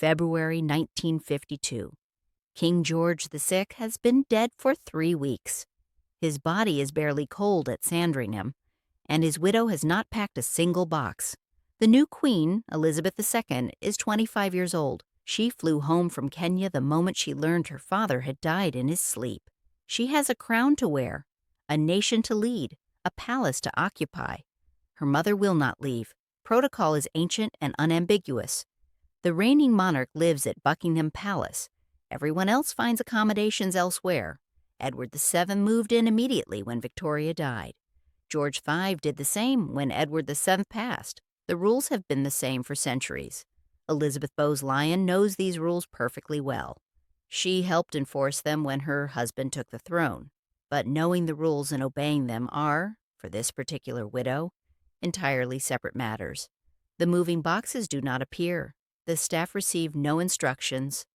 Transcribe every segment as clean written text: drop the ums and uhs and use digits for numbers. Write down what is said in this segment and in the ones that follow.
February 1952. King George VI has been dead for 3 weeks. His body is barely cold at Sandringham, and his widow has not packed a single box. The new queen, Elizabeth II, is 25 years old. She flew home from Kenya the moment she learned her father had died in his sleep. She has a crown to wear, a nation to lead, a palace to occupy. Her mother will not leave. Protocol is ancient and unambiguous. The reigning monarch lives at Buckingham Palace. Everyone else finds accommodations elsewhere. Edward VII moved in immediately when Victoria died. George V did the same when Edward VII passed. The rules have been the same for centuries. Elizabeth Bowes-Lyon knows these rules perfectly well. She helped enforce them when her husband took the throne. But knowing the rules and obeying them are, for this particular widow, entirely separate matters. The moving boxes do not appear. The staff receive no instructions.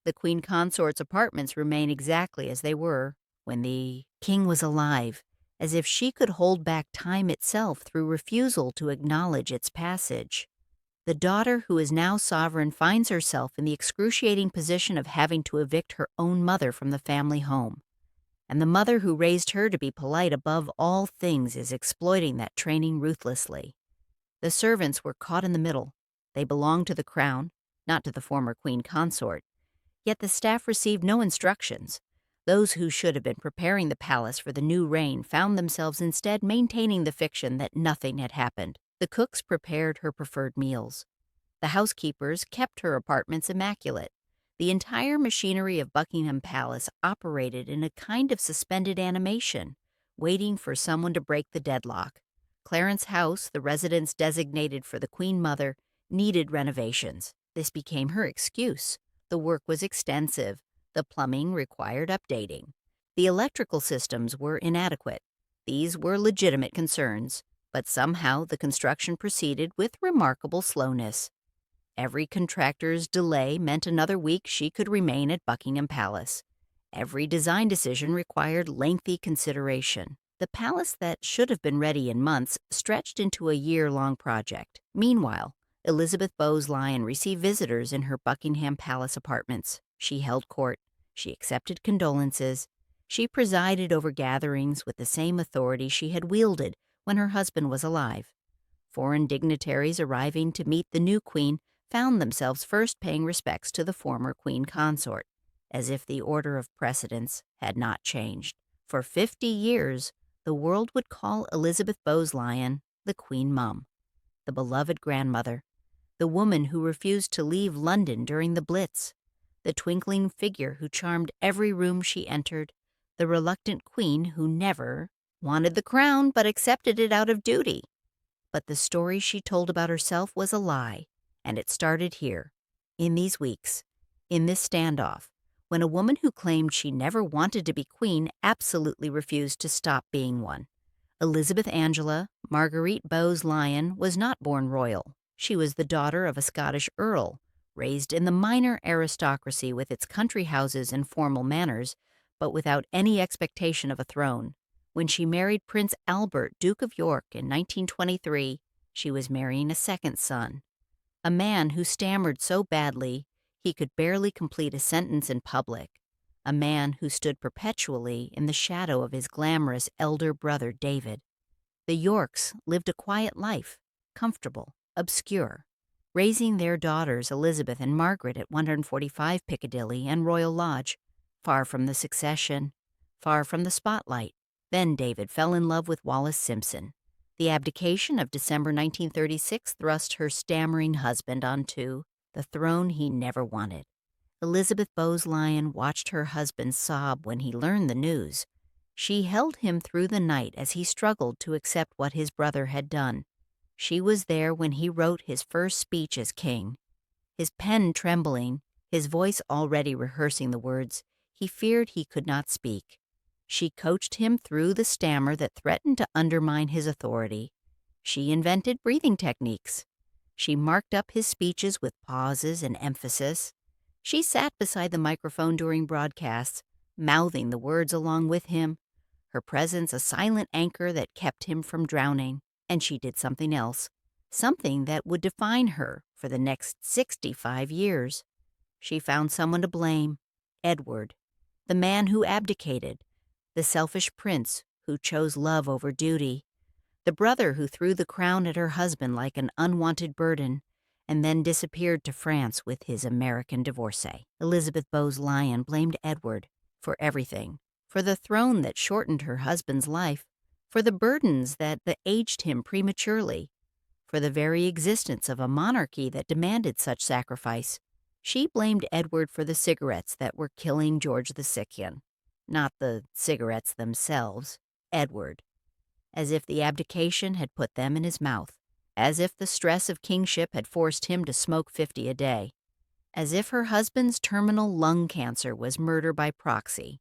The Queen Consort's apartments remain exactly as they were when the king was alive, as if she could hold back time itself through refusal to acknowledge its passage. The daughter who is now sovereign finds herself in the excruciating position of having to evict her own mother from the family home. And the mother who raised her to be polite above all things is exploiting that training ruthlessly. The servants were caught in the middle. They belonged to the crown, not to the former queen consort. Yet the staff received no instructions. Those who should have been preparing the palace for the new reign found themselves instead maintaining the fiction that nothing had happened. The cooks prepared her preferred meals. The housekeepers kept her apartments immaculate. The entire machinery of Buckingham Palace operated in a kind of suspended animation, waiting for someone to break the deadlock. Clarence House, the residence designated for the Queen Mother, needed renovations. This became her excuse. The work was extensive. The plumbing required updating. The electrical systems were inadequate. These were legitimate concerns, but somehow the construction proceeded with remarkable slowness. Every contractor's delay meant another week she could remain at Buckingham Palace. Every design decision required lengthy consideration. The palace that should have been ready in months stretched into a year-long project. Meanwhile, Elizabeth Bowes-Lyon received visitors in her Buckingham Palace apartments. She held court. She accepted condolences. She presided over gatherings with the same authority she had wielded when her husband was alive. Foreign dignitaries arriving to meet the new queen found themselves first paying respects to the former queen consort, as if the order of precedence had not changed. For 50 years, the world would call Elizabeth Bowes-Lyon the Queen Mum, the beloved grandmother, the woman who refused to leave London during the Blitz, the twinkling figure who charmed every room she entered, the reluctant queen who never wanted the crown but accepted it out of duty. But the story she told about herself was a lie, and it started here, in these weeks, in this standoff, when a woman who claimed she never wanted to be queen absolutely refused to stop being one. Elizabeth Angela Marguerite Bowes-Lyon was not born royal. She was the daughter of a Scottish earl, raised in the minor aristocracy with its country houses and formal manners, but without any expectation of a throne. When she married Prince Albert, Duke of York, in 1923, she was marrying a second son, a man who stammered so badly he could barely complete a sentence in public, a man who stood perpetually in the shadow of his glamorous elder brother David. The Yorks lived a quiet life, comfortable, obscure, raising their daughters Elizabeth and Margaret at 145 Piccadilly and Royal Lodge, far from the succession, far from the spotlight. Then David fell in love with Wallis Simpson. The abdication of December 1936 thrust her stammering husband onto the throne he never wanted. Elizabeth Bowes-Lyon watched her husband sob when he learned the news. She held him through the night as he struggled to accept what his brother had done. She was there when he wrote his first speech as king. His pen trembling, his voice already rehearsing the words he feared he could not speak. She coached him through the stammer that threatened to undermine his authority. She invented breathing techniques. She marked up his speeches with pauses and emphasis. She sat beside the microphone during broadcasts, mouthing the words along with him, her presence a silent anchor that kept him from drowning. And she did something else, something that would define her for the next 65 years. She found someone to blame: Edward, the man who abdicated, the selfish prince who chose love over duty, the brother who threw the crown at her husband like an unwanted burden, and then disappeared to France with his American divorcee. Elizabeth Bowes-Lyon blamed Edward for everything: for the throne that shortened her husband's life, for the burdens that aged him prematurely, for the very existence of a monarchy that demanded such sacrifice. She blamed Edward for the cigarettes that were killing George II. Not the cigarettes themselves, Edward. As if the abdication had put them in his mouth. As if the stress of kingship had forced him to smoke 50 a day. As if her husband's terminal lung cancer was murder by proxy,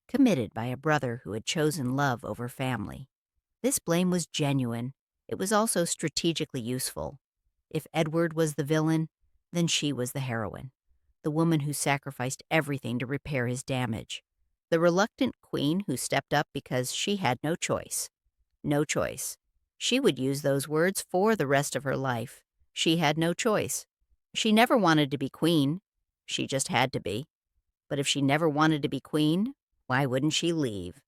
committed by a brother who had chosen love over family. This blame was genuine. It was also strategically useful. If Edward was the villain, then she was the heroine, the woman who sacrificed everything to repair his damage, the reluctant queen who stepped up because she had no choice. No choice. She would use those words for the rest of her life. She had no choice. She never wanted to be queen. She just had to be. But if she never wanted to be queen, why wouldn't she leave?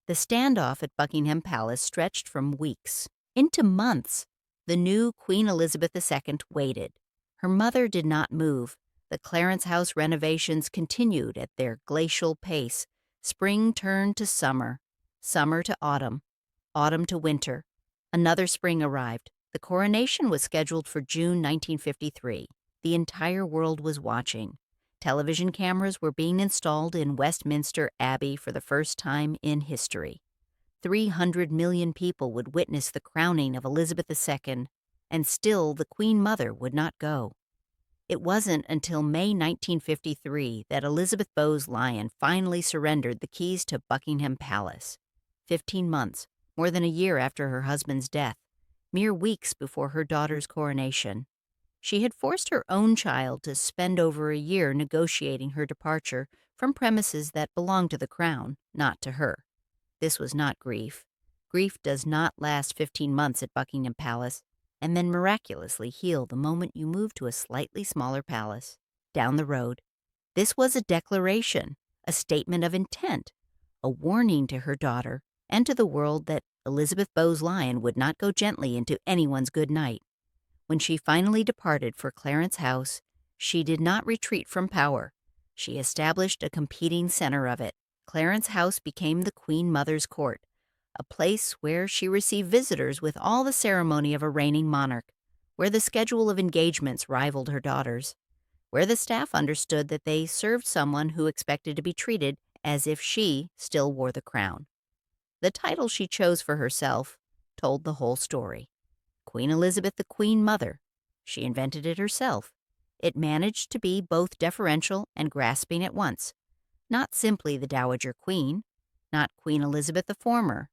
The standoff at Buckingham Palace stretched from weeks into months. The new Queen Elizabeth II waited. Her mother did not move. The Clarence House renovations continued at their glacial pace. Spring turned to summer, summer to autumn, autumn to winter. Another spring arrived. The coronation was scheduled for June 1953. The entire world was watching. Television cameras were being installed in Westminster Abbey for the first time in history. 300 million people would witness the crowning of Elizabeth II, and still the Queen Mother would not go. It wasn't until May 1953 that Elizabeth Bowes-Lyon finally surrendered the keys to Buckingham Palace. 15 months, more than a year after her husband's death, mere weeks before her daughter's coronation. She had forced her own child to spend over a year negotiating her departure from premises that belonged to the crown, not to her. This was not grief. Grief does not last 15 months at Buckingham Palace and then miraculously heal the moment you move to a slightly smaller palace down the road. This was a declaration, a statement of intent, a warning to her daughter and to the world that Elizabeth Bowes-Lyon would not go gently into anyone's good night. When she finally departed for Clarence House, she did not retreat from power. She established a competing center of it. Clarence House became the Queen Mother's court, a place where she received visitors with all the ceremony of a reigning monarch, where the schedule of engagements rivaled her daughter's, where the staff understood that they served someone who expected to be treated as if she still wore the crown. The title she chose for herself told the whole story. Queen Elizabeth, the Queen Mother. She invented it herself. It managed to be both deferential and grasping at once. Not simply the Dowager Queen, not Queen Elizabeth the former,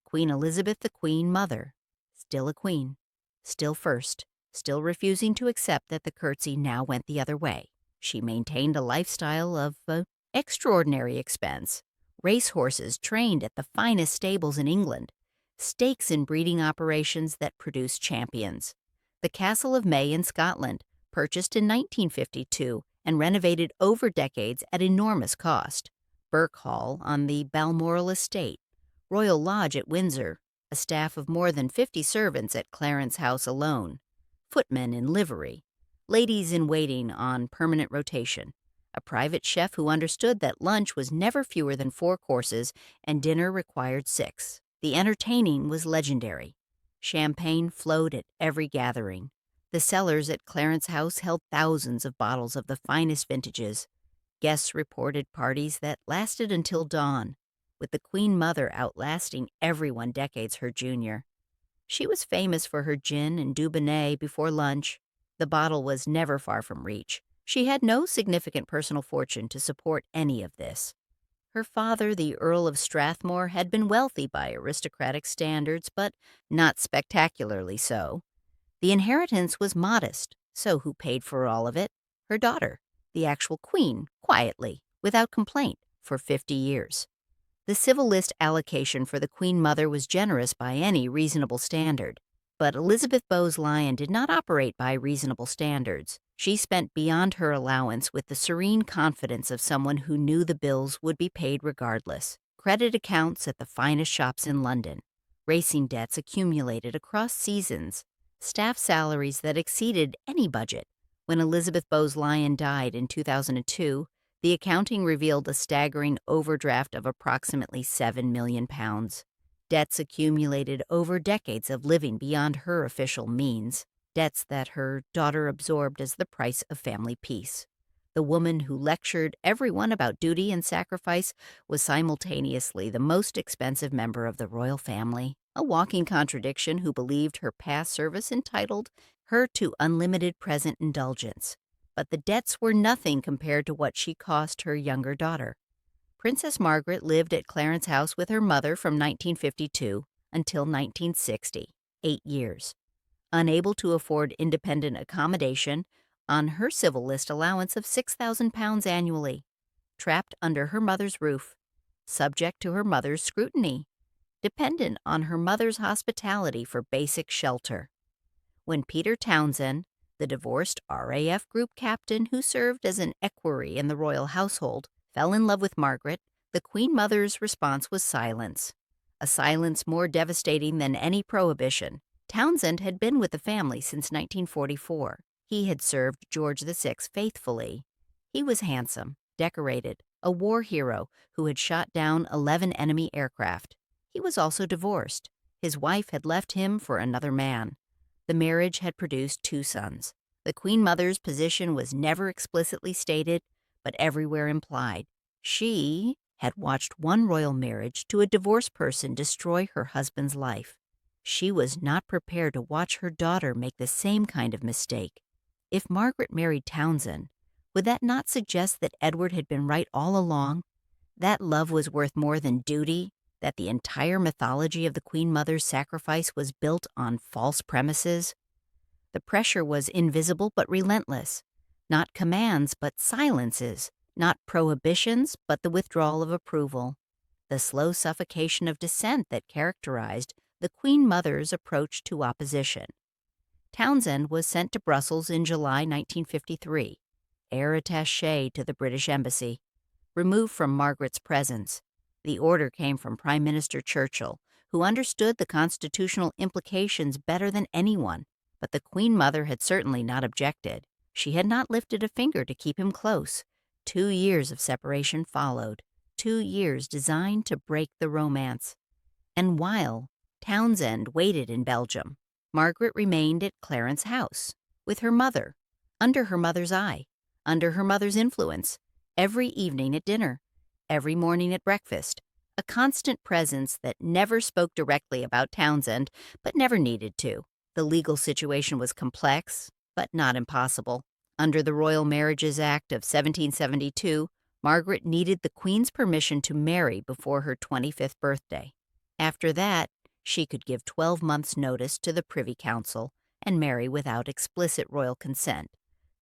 Queen Elizabeth the Queen Mother. Still a queen, still first, still refusing to accept that the curtsy now went the other way. She maintained a lifestyle of extraordinary expense. Racehorses trained at the finest stables in England, stakes in breeding operations that produced champions. The Castle of May in Scotland, purchased in 1952 and renovated over decades at enormous cost. Burke Hall on the Balmoral estate, Royal Lodge at Windsor, a staff of more than 50 servants at Clarence House alone, footmen in livery, ladies in waiting on permanent rotation, a private chef who understood that lunch was never fewer than 4 courses and dinner required 6. The entertaining was legendary. Champagne flowed at every gathering. The cellars at Clarence House held thousands of bottles of the finest vintages. Guests reported parties that lasted until dawn, with the Queen Mother outlasting everyone decades her junior. She was famous for her gin and Dubonnet before lunch. The bottle was never far from reach. She had no significant personal fortune to support any of this. Her father, the Earl of Strathmore, had been wealthy by aristocratic standards, but not spectacularly so. The inheritance was modest, so who paid for all of it? Her daughter, the actual queen, quietly, without complaint, for 50 years. The civil list allocation for the Queen Mother was generous by any reasonable standard. But Elizabeth Bowes-Lyon did not operate by reasonable standards. She spent beyond her allowance with the serene confidence of someone who knew the bills would be paid regardless. Credit accounts at the finest shops in London, racing debts accumulated across seasons, staff salaries that exceeded any budget. When Elizabeth Bowes-Lyon died in 2002, the accounting revealed a staggering overdraft of approximately £7 million. Debts accumulated over decades of living beyond her official means, debts that her daughter absorbed as the price of family peace. The woman who lectured everyone about duty and sacrifice was simultaneously the most expensive member of the royal family, a walking contradiction who believed her past service entitled her to unlimited present indulgence. But the debts were nothing compared to what she cost her younger daughter. Princess Margaret lived at Clarence House with her mother from 1952 until 1960, 8 years. Unable to afford independent accommodation, on her civil list allowance of £6,000 annually, trapped under her mother's roof, subject to her mother's scrutiny, dependent on her mother's hospitality for basic shelter. When Peter Townsend, the divorced RAF Group Captain who served as an equerry in the royal household, fell in love with Margaret, the Queen Mother's response was silence. A silence more devastating than any prohibition. Townsend had been with the family since 1944. He had served George VI faithfully. He was handsome, decorated, a war hero who had shot down 11 enemy aircraft. He was also divorced. His wife had left him for another man. The marriage had produced 2 sons. The Queen Mother's position was never explicitly stated, but everywhere implied. She had watched one royal marriage to a divorced person destroy her husband's life. She was not prepared to watch her daughter make the same kind of mistake. If Margaret married Townsend, would that not suggest that Edward had been right all along? That love was worth more than duty? That the entire mythology of the Queen Mother's sacrifice was built on false premises? The pressure was invisible but relentless. Not commands but silences. Not prohibitions but the withdrawal of approval. The slow suffocation of dissent that characterized the Queen Mother's approach to opposition. Townsend was sent to Brussels in July 1953, heir attaché to the British Embassy. Removed from Margaret's presence, the order came from Prime Minister Churchill, who understood the constitutional implications better than anyone, but the Queen Mother had certainly not objected. She had not lifted a finger to keep him close. 2 years of separation followed, 2 years designed to break the romance. And while Townsend waited in Belgium, Margaret remained at Clarence House, with her mother, under her mother's eye, under her mother's influence, every evening at dinner, every morning at breakfast, a constant presence that never spoke directly about Townsend, but never needed to. The legal situation was complex, but not impossible. Under the Royal Marriages Act of 1772, Margaret needed the Queen's permission to marry before her 25th birthday. After that, she could give 12 months' notice to the Privy Council and marry without explicit royal consent,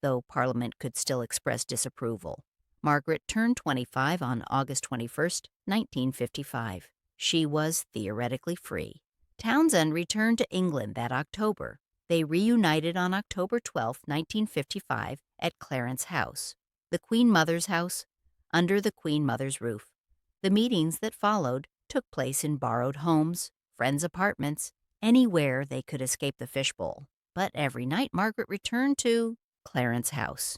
though Parliament could still express disapproval. Margaret turned 25 on August 21, 1955. She was theoretically free. Townsend returned to England that October. They reunited on October 12, 1955, at Clarence House, the Queen Mother's house, under the Queen Mother's roof. The meetings that followed took place in borrowed homes, friends' apartments, anywhere they could escape the fishbowl. But every night Margaret returned to Clarence House.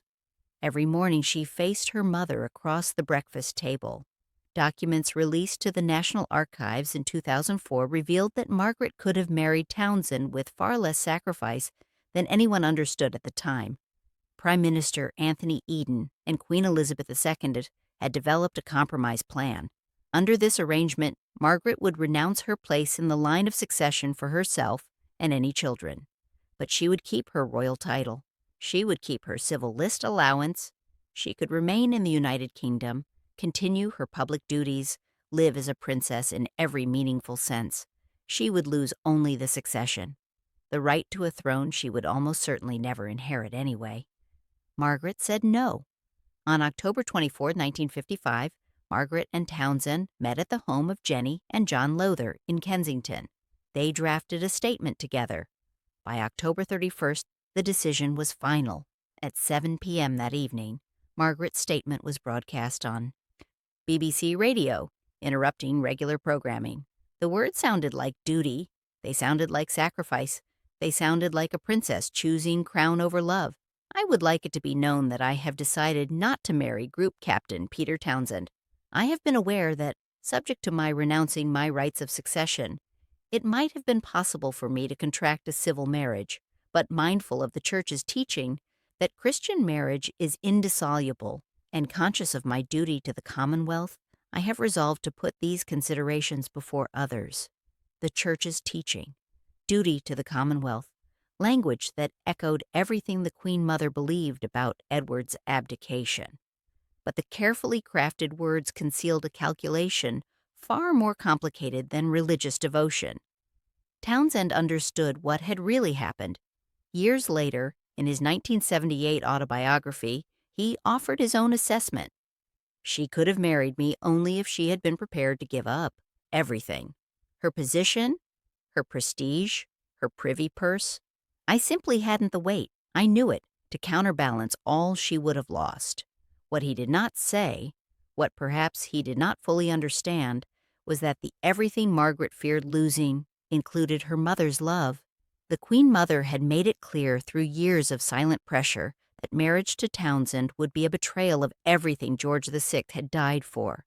Every morning she faced her mother across the breakfast table. Documents released to the National Archives in 2004 revealed that Margaret could have married Townsend with far less sacrifice than anyone understood at the time. Prime Minister Anthony Eden and Queen Elizabeth II had developed a compromise plan. Under this arrangement, Margaret would renounce her place in the line of succession for herself and any children. But she would keep her royal title. She would keep her civil list allowance. She could remain in the United Kingdom, continue her public duties, live as a princess in every meaningful sense. She would lose only the succession. The right to a throne she would almost certainly never inherit anyway. Margaret said no. On October 24, 1955, Margaret and Townsend met at the home of Jenny and John Lowther in Kensington. They drafted a statement together, By October 31st, the decision was final. At 7 p.m. that evening, Margaret's statement was broadcast on BBC Radio, interrupting regular programming. The words sounded like duty. They sounded like sacrifice. They sounded like a princess choosing crown over love. I would like it to be known that I have decided not to marry Group Captain Peter Townsend. I have been aware that, subject to my renouncing my rights of succession, it might have been possible for me to contract a civil marriage, but mindful of the Church's teaching that Christian marriage is indissoluble, and conscious of my duty to the Commonwealth, I have resolved to put these considerations before others. The Church's teaching, duty to the Commonwealth, language that echoed everything the Queen Mother believed about Edward's abdication. But the carefully crafted words concealed a calculation far more complicated than religious devotion. Townsend understood what had really happened. Years later, in his 1978 autobiography, he offered his own assessment. She could have married me only if she had been prepared to give up everything. Her position, her prestige, her privy purse. I simply hadn't the weight, I knew it, to counterbalance all she would have lost. What he did not say, what perhaps he did not fully understand, was that the everything Margaret feared losing included her mother's love. The Queen Mother had made it clear through years of silent pressure that marriage to Townsend would be a betrayal of everything George VI had died for.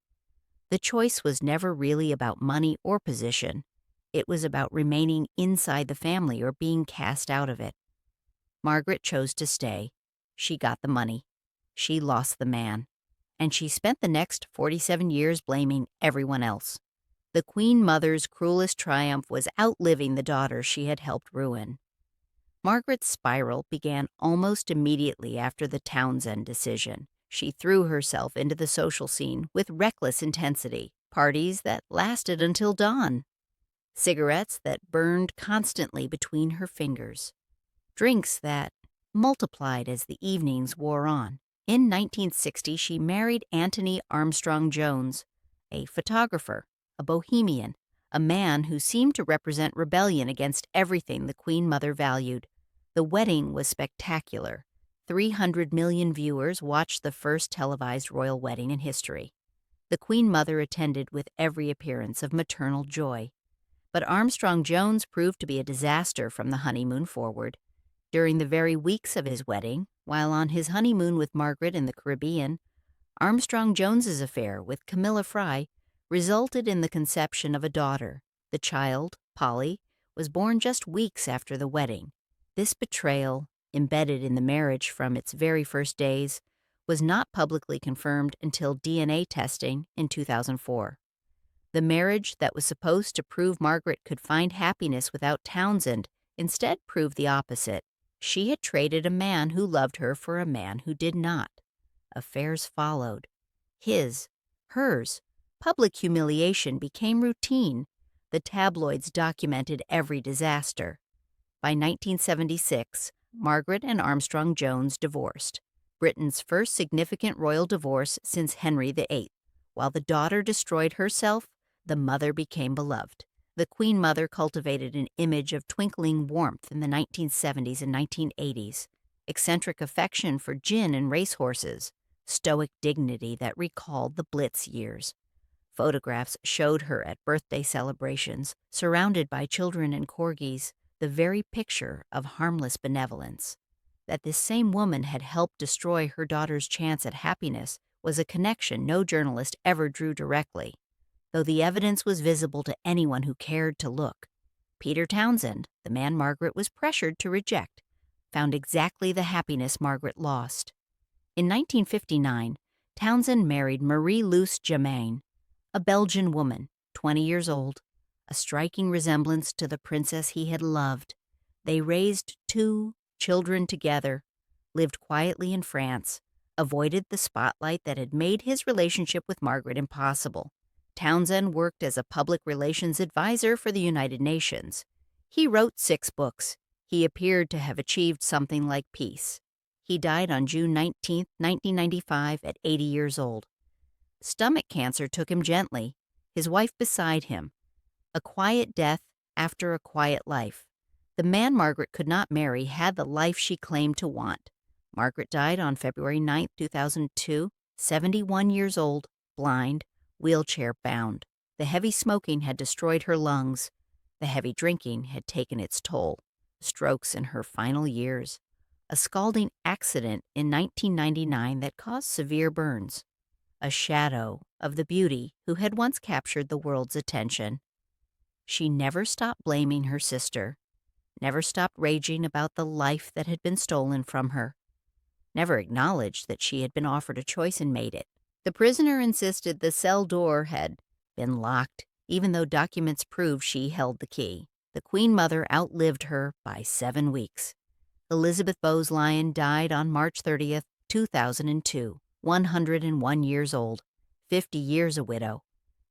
The choice was never really about money or position. It was about remaining inside the family or being cast out of it. Margaret chose to stay. She got the money. She lost the man. And she spent the next 47 years blaming everyone else. The Queen Mother's cruelest triumph was outliving the daughter she had helped ruin. Margaret's spiral began almost immediately after the Townsend decision. She threw herself into the social scene with reckless intensity, parties that lasted until dawn, cigarettes that burned constantly between her fingers, drinks that multiplied as the evenings wore on. In 1960, she married Anthony Armstrong Jones, a photographer, a bohemian, a man who seemed to represent rebellion against everything the Queen Mother valued. The wedding was spectacular. 300 million viewers watched the first televised royal wedding in history. The Queen Mother attended with every appearance of maternal joy. But Armstrong Jones proved to be a disaster from the honeymoon forward. During the very weeks of his wedding, while on his honeymoon with Margaret in the Caribbean, Armstrong Jones's affair with Camilla Fry resulted in the conception of a daughter. The child, Polly, was born just weeks after the wedding. This betrayal, embedded in the marriage from its very first days, was not publicly confirmed until DNA testing in 2004. The marriage that was supposed to prove Margaret could find happiness without Townsend instead proved the opposite. She had traded a man who loved her for a man who did not. Affairs followed. Hers. Public humiliation became routine. The tabloids documented every disaster. By 1976, Margaret and Armstrong Jones divorced, Britain's first significant royal divorce since Henry VIII. While the daughter destroyed herself, the mother became beloved. The Queen Mother cultivated an image of twinkling warmth in the 1970s and 1980s, eccentric affection for gin and racehorses, stoic dignity that recalled the Blitz years. Photographs showed her at birthday celebrations, surrounded by children and corgis, the very picture of harmless benevolence. That this same woman had helped destroy her daughter's chance at happiness was a connection no journalist ever drew directly, though the evidence was visible to anyone who cared to look. Peter Townsend, the man Margaret was pressured to reject, found exactly the happiness Margaret lost. In 1959, Townsend married Marie-Luce Germain, a Belgian woman, 20 years old, a striking resemblance to the princess he had loved. They raised 2 children together, lived quietly in France, avoided the spotlight that had made his relationship with Margaret impossible. Townsend worked as a public relations advisor for the United Nations. He wrote 6 books. He appeared to have achieved something like peace. He died on June 19, 1995, at 80 years old. Stomach cancer took him gently, his wife beside him. A quiet death after a quiet life. The man Margaret could not marry had the life she claimed to want. Margaret died on February 9, 2002, 71 years old, blind, wheelchair-bound. The heavy smoking had destroyed her lungs. The heavy drinking had taken its toll. Strokes in her final years. A scalding accident in 1999 that caused severe burns. A shadow of the beauty who had once captured the world's attention. She never stopped blaming her sister, never stopped raging about the life that had been stolen from her, never acknowledged that she had been offered a choice and made it. The prisoner insisted the cell door had been locked, even though documents proved she held the key. The Queen Mother outlived her by 7 weeks. Elizabeth Bowes-Lyon died on March 30th, 2002, 101 years old, 50 years a widow,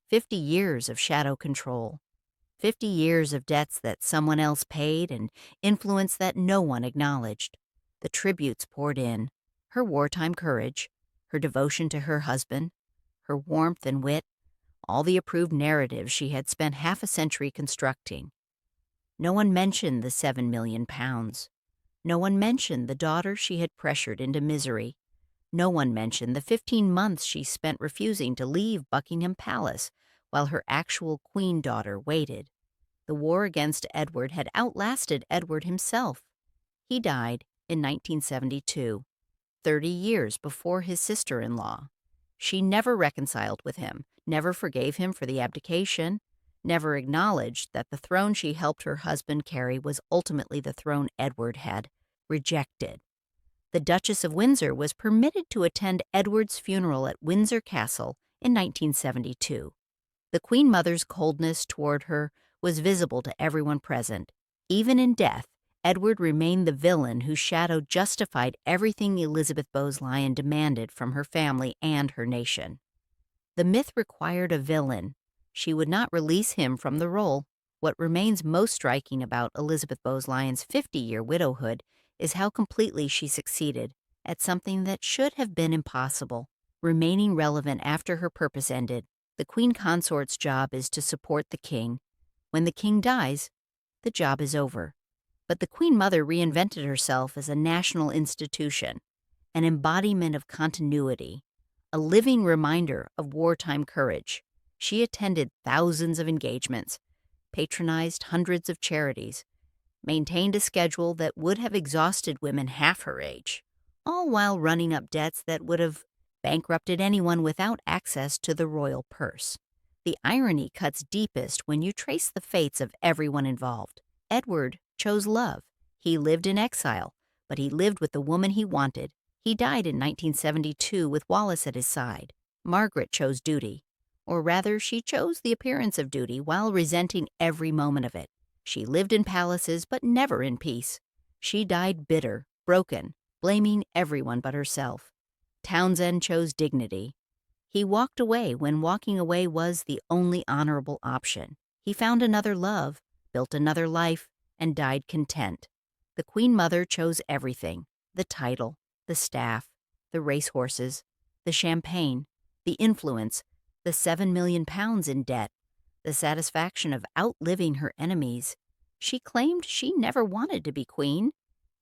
50 years of shadow control, 50 years of debts that someone else paid and influence that no one acknowledged. The tributes poured in, her wartime courage, her devotion to her husband, her warmth and wit, all the approved narratives she had spent half a century constructing. No one mentioned the 7 million pounds. No one mentioned the daughter she had pressured into misery. No one mentioned the 15 months she spent refusing to leave Buckingham Palace while her actual queen daughter waited. The war against Edward had outlasted Edward himself. He died in 1972, 30 years before his sister-in-law. She never reconciled with him, never forgave him for the abdication, never acknowledged that the throne she helped her husband carry was ultimately the throne Edward had rejected. The Duchess of Windsor was permitted to attend Edward's funeral at Windsor Castle in 1972. The Queen Mother's coldness toward her was visible to everyone present. Even in death, Edward remained the villain whose shadow justified everything Elizabeth Bowes-Lyon demanded from her family and her nation. The myth required a villain. She would not release him from the role. What remains most striking about Elizabeth Bowes-Lyon's 50-year widowhood is how completely she succeeded at something that should have been impossible, remaining relevant after her purpose ended. The Queen Consort's job is to support the king. When the king dies, the job is over. But the Queen Mother reinvented herself as a national institution, an embodiment of continuity, a living reminder of wartime courage. She attended thousands of engagements, patronized hundreds of charities, maintained a schedule that would have exhausted women half her age, all while running up debts that would have bankrupted anyone without access to the royal purse. The irony cuts deepest when you trace the fates of everyone involved. Edward chose love. He lived in exile, but he lived with the woman he wanted. He died in 1972 with Wallace at his side. Margaret chose duty, or rather, she chose the appearance of duty while resenting every moment of it. She lived in palaces, but never in peace. She died bitter, broken, blaming everyone but herself. Townsend chose dignity. He walked away when walking away was the only honorable option. He found another love, built another life, and died content. The Queen Mother chose everything: the title, the staff, the racehorses, the champagne, the influence, the 7 million pounds in debt, the satisfaction of outliving her enemies. She claimed she never wanted to be queen,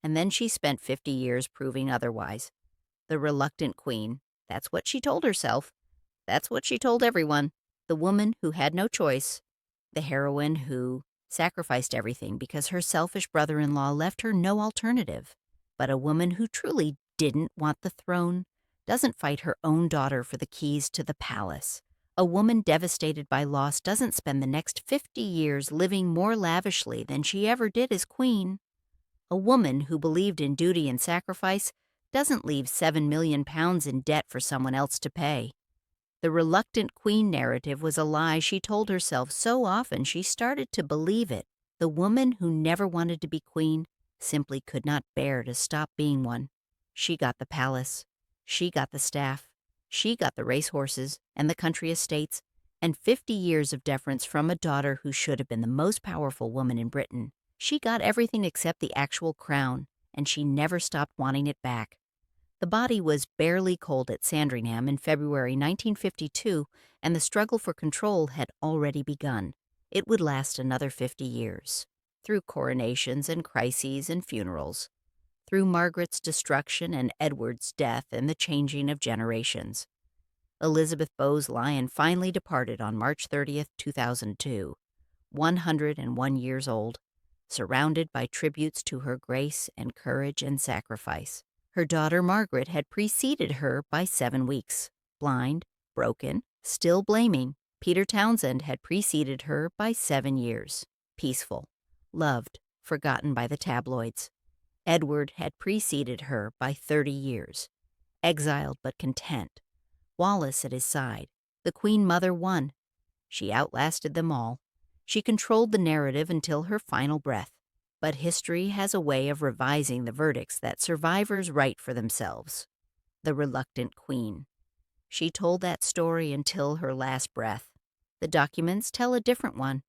and then she spent 50 years proving otherwise. The reluctant queen. That's what she told herself. That's what she told everyone. The woman who had no choice. The heroine who sacrificed everything because her selfish brother-in-law left her no alternative. But a woman who truly didn't want the throne doesn't fight her own daughter for the keys to the palace. A woman devastated by loss doesn't spend the next 50 years living more lavishly than she ever did as queen. A woman who believed in duty and sacrifice doesn't leave 7 million pounds in debt for someone else to pay. The reluctant queen narrative was a lie she told herself so often she started to believe it. The woman who never wanted to be queen simply could not bear to stop being one. She got the palace. She got the staff. She got the racehorses and the country estates, and 50 years of deference from a daughter who should have been the most powerful woman in Britain. She got everything except the actual crown, and she never stopped wanting it back. The body was barely cold at Sandringham in February 1952, and the struggle for control had already begun. It would last another 50 years. through coronations and crises and funerals, through Margaret's destruction and Edward's death and the changing of generations. Elizabeth Bowes Lyon finally departed on March 30th, 2002, 101 years old, surrounded by tributes to her grace and courage and sacrifice. Her daughter Margaret had preceded her by 7 weeks. Blind, broken, still blaming, Peter Townsend had preceded her by 7 years. Peaceful, loved, forgotten by the tabloids. Edward had preceded her by 30 years. Exiled but content. Wallace at his side. The Queen Mother won. She outlasted them all. She controlled the narrative until her final breath. But history has a way of revising the verdicts that survivors write for themselves. The Reluctant Queen. She told that story until her last breath. The documents tell a different one.